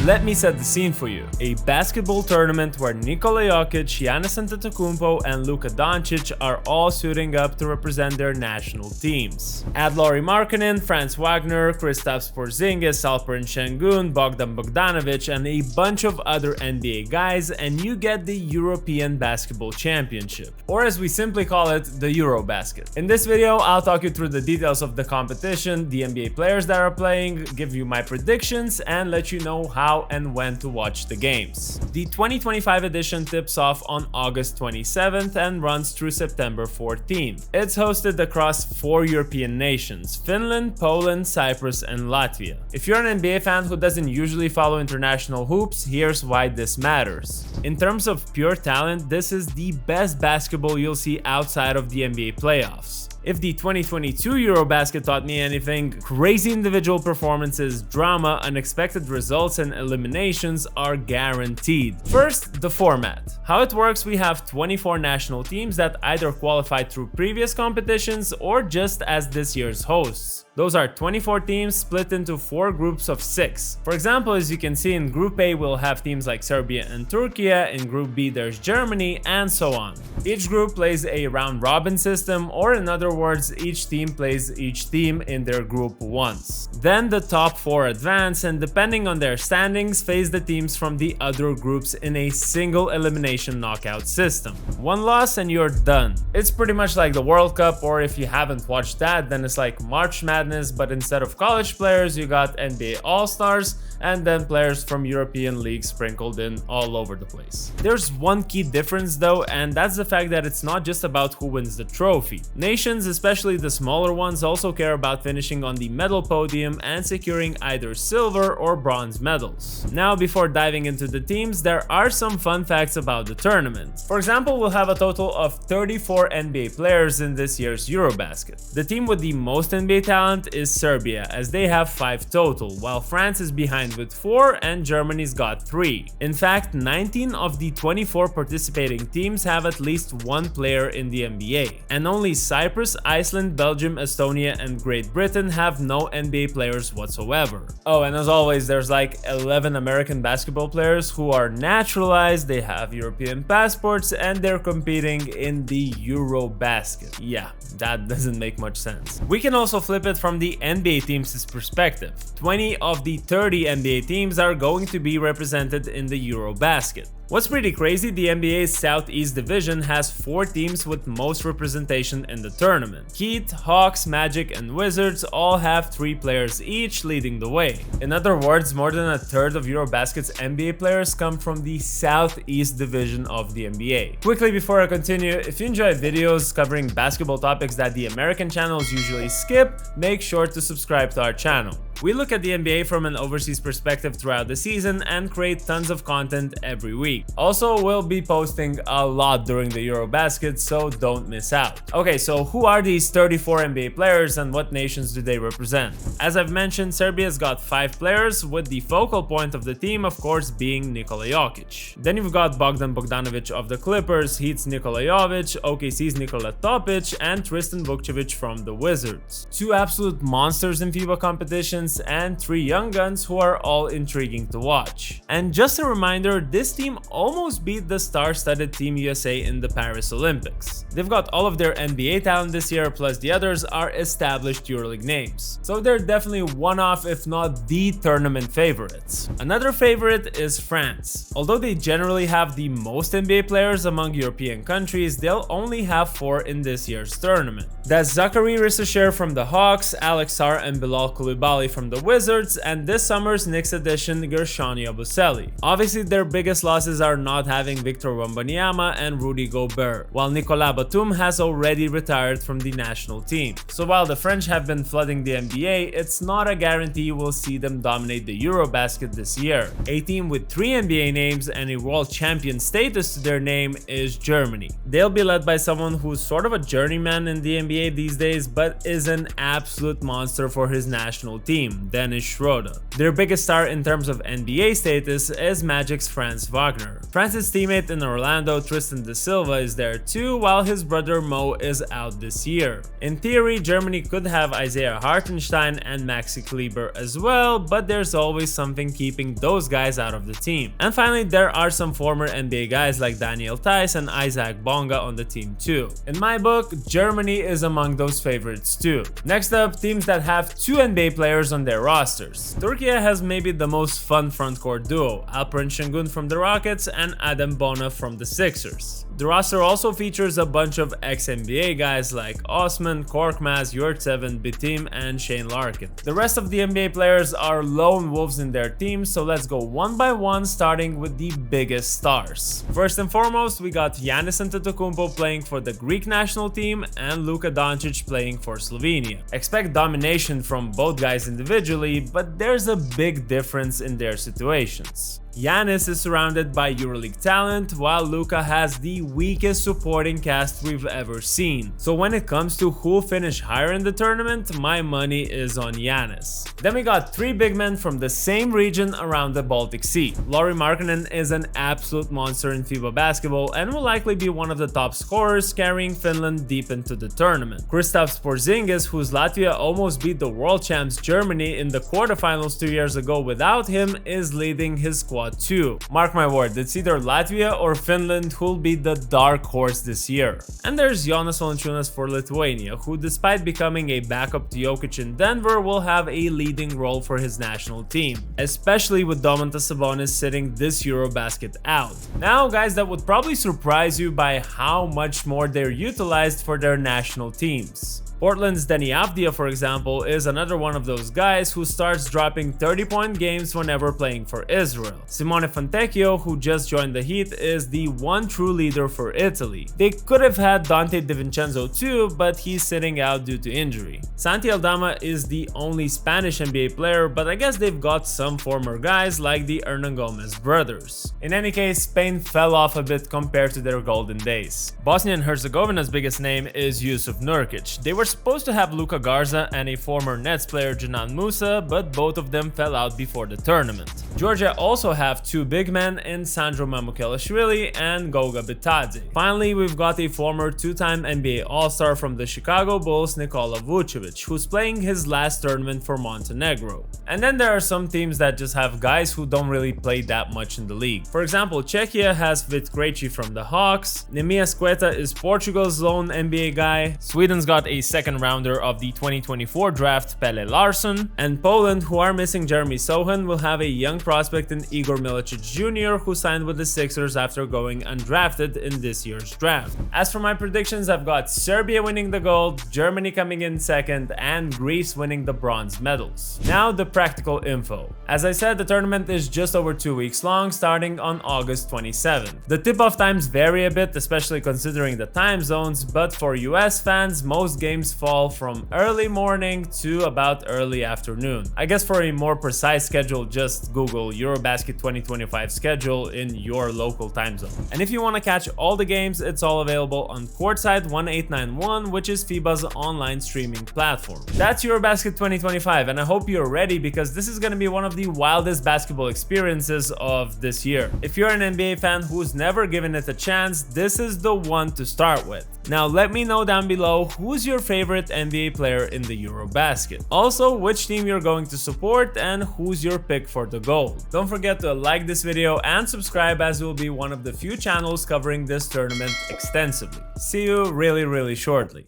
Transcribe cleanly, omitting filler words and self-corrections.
Let me set the scene for you. A basketball tournament where Nikola Jokic, Giannis Antetokounmpo, and Luka Doncic are all suiting up to represent their national teams. Add Lauri Markkanen, Franz Wagner, Kristaps Porzingis, Alperen Şengün, Bogdan Bogdanovic, and a bunch of other NBA guys, and you get the European Basketball Championship, or as we simply call it, the EuroBasket. In this video, I'll talk you through the details of the competition, the NBA players that are playing, give you my predictions, and let you know how and when to watch the games. The 2025 edition tips off on August 27th and runs through September 14th. It's hosted across 4 European nations: Finland, Poland, Cyprus, and Latvia. If you're an NBA fan who doesn't usually follow international hoops, here's why this matters. In terms of pure talent, this is the best basketball you'll see outside of the NBA playoffs. If the 2022 EuroBasket taught me anything, crazy individual performances, drama, unexpected results, and eliminations are guaranteed. First, the format. How it works: we have 24 national teams that either qualified through previous competitions or just as this year's hosts. Those are 24 teams split into 4 groups of 6. For example, as you can see, in Group A we'll have teams like Serbia and Turkey, in Group B there's Germany, and so on. Each group plays a round-robin system, or in other words, each team plays each team in their group once. Then the top 4 advance, and depending on their standings, face the teams from the other groups in a single elimination knockout system. One loss and you're done. It's pretty much like the World Cup, or if you haven't watched that, then it's like March Madness, but instead of college players, you got NBA All-Stars, and then players from European leagues sprinkled in all over the place. There's one key difference though, and that's the fact that it's not just about who wins the trophy. Nations, especially the smaller ones, also care about finishing on the medal podium and securing either silver or bronze medals. Now, before diving into the teams, there are some fun facts about the tournament. For example, we'll have a total of 34 NBA players in this year's EuroBasket. The team with the most NBA talent is Serbia, as they have 5 total, while France is behind with 4 and Germany's got 3. In fact, 19 of the 24 participating teams have at least one player in the NBA, and only Cyprus, Iceland, Belgium, Estonia, and Great Britain have no NBA players whatsoever. Oh, and as always, there's like 11 American basketball players who are naturalized, they have European passports, and they're competing in the EuroBasket. Yeah, that doesn't make much sense. We can also flip it from the NBA teams' perspective. 20 of the 30 NBA teams are going to be represented in the EuroBasket. What's pretty crazy, the NBA's Southeast Division has 4 teams with most representation in the tournament. Heat, Hawks, Magic, and Wizards all have 3 players each, leading the way. In other words, more than a third of EuroBasket's NBA players come from the Southeast Division of the NBA. Quickly before I continue, if you enjoy videos covering basketball topics that the American channels usually skip, make sure to subscribe to our channel. We look at the NBA from an overseas perspective throughout the season and create tons of content every week. Also, we'll be posting a lot during the EuroBasket, so don't miss out. Okay, so who are these 34 NBA players and what nations do they represent? As I've mentioned, Serbia's got 5 players, with the focal point of the team of course being Nikola Jokic. Then you've got Bogdan Bogdanovic of the Clippers, Heat's Nikola Jovic, OKC's Nikola Topic, and Tristan Vukcevic from the Wizards. 2 absolute monsters in FIBA competitions, and 3 young guns who are all intriguing to watch. And just a reminder, this team almost beat the star-studded Team USA in the Paris Olympics. They've got all of their NBA talent this year, plus the others are established EuroLeague names. So they're definitely one of, if not the tournament favorites. Another favorite is France. Although they generally have the most NBA players among European countries, they'll only have 4 in this year's tournament. That's Zachary Rissacher from the Hawks, Alex Sarr and Bilal Coulibaly from the Wizards, and this summer's Knicks addition Gershon Yabusele. Obviously, their biggest losses are not having Victor Wembanyama and Rudy Gobert, while Nicolas Batum has already retired from the national team. So while the French have been flooding the NBA, it's not a guarantee you will see them dominate the EuroBasket this year. A team with 3 NBA names and a world champion status to their name is Germany. They'll be led by someone who's sort of a journeyman in the NBA these days, but is an absolute monster for his national team. team, Dennis Schroeder. Their biggest star in terms of NBA status is Magic's Franz Wagner. Franz's teammate in Orlando, Tristan da Silva, is there too, while his brother Mo is out this year. In theory, Germany could have Isaiah Hartenstein and Maxi Kleber as well, but there's always something keeping those guys out of the team. And finally, there are some former NBA guys like Daniel Theis and Isaac Bonga on the team too. In my book, Germany is among those favorites too. Next up, teams that have two NBA players on their rosters. Turkey has maybe the most fun frontcourt duo, Alperen Şengün from the Rockets and Adem Bona from the Sixers. The roster also features a bunch of ex-NBA guys like Osman, Korkmaz, Yurtseven, Bitim, and Shane Larkin. The rest of the NBA players are lone wolves in their teams, so let's go one by one, starting with the biggest stars. First and foremost, we got Giannis Antetokounmpo playing for the Greek national team and Luka Doncic playing for Slovenia. Expect domination from both guys individually, but there's a big difference in their situations. Giannis is surrounded by EuroLeague talent, while Luka has the weakest supporting cast we've ever seen. So when it comes to who'll finish higher in the tournament, my money is on Giannis. Then we got three big men from the same region around the Baltic Sea. Lauri Markkanen is an absolute monster in FIBA basketball and will likely be one of the top scorers, carrying Finland deep into the tournament. Kristaps Porzingis, whose Latvia almost beat the world champs Germany in the quarterfinals 2 years ago without him, is leading his squad too. Mark my word, it's either Latvia or Finland who'll be the dark horse this year. And there's Jonas Valanciunas for Lithuania, who despite becoming a backup to Jokic in Denver will have a leading role for his national team, especially with Domantas Sabonis sitting this EuroBasket out. Now guys that would probably surprise you by how much more they're utilized for their national teams. Portland's Deni Avdija, for example, is another one of those guys who starts dropping 30-point games whenever playing for Israel. Simone Fontecchio, who just joined the Heat, is the one true leader for Italy. They could have had Dante DiVincenzo too, but he's sitting out due to injury. Santi Aldama is the only Spanish NBA player, but I guess they've got some former guys like the Hernan Gomez brothers. In any case, Spain fell off a bit compared to their golden days. Bosnia and Herzegovina's biggest name is Yusuf Nurkic. They were supposed to have Luka Garza and a former Nets player Janan Musa, but both of them fell out before the tournament. Georgia also have two big men in Sandro Mamukelashvili and Goga Bitadze. Finally, we've got a former two-time NBA All-Star from the Chicago Bulls, Nikola Vucevic, who's playing his last tournament for Montenegro. And then there are some teams that just have guys who don't really play that much in the league. For example, Czechia has Vit Krejci from the Hawks, Nemias Queta is Portugal's lone NBA guy, Sweden's got a second rounder of the 2024 draft, Pelle Larsson, and Poland, who are missing Jeremy Sohan, will have a young prospect in Igor Milicic Jr., who signed with the Sixers after going undrafted in this year's draft. As for my predictions, I've got Serbia winning the gold, Germany coming in second, and Greece winning the bronze medals. Now the practical info. As I said, the tournament is just over 2 weeks long, starting on August 27th. The tip-off times vary a bit, especially considering the time zones, but for US fans, most games fall from early morning to about early afternoon. I guess for a more precise schedule, just Google EuroBasket 2025 schedule in your local time zone. And if you want to catch all the games, it's all available on Courtside 1891, which is FIBA's online streaming platform. That's EuroBasket 2025, and I hope you're ready because this is going to be one of the wildest basketball experiences of this year. If you're an NBA fan who's never given it a chance, this is the one to start with. Now let me know down below who's your favorite NBA player in the EuroBasket. Also, which team you're going to support and who's your pick for the gold. Don't forget to like this video and subscribe, as it will be one of the few channels covering this tournament extensively. See you really shortly.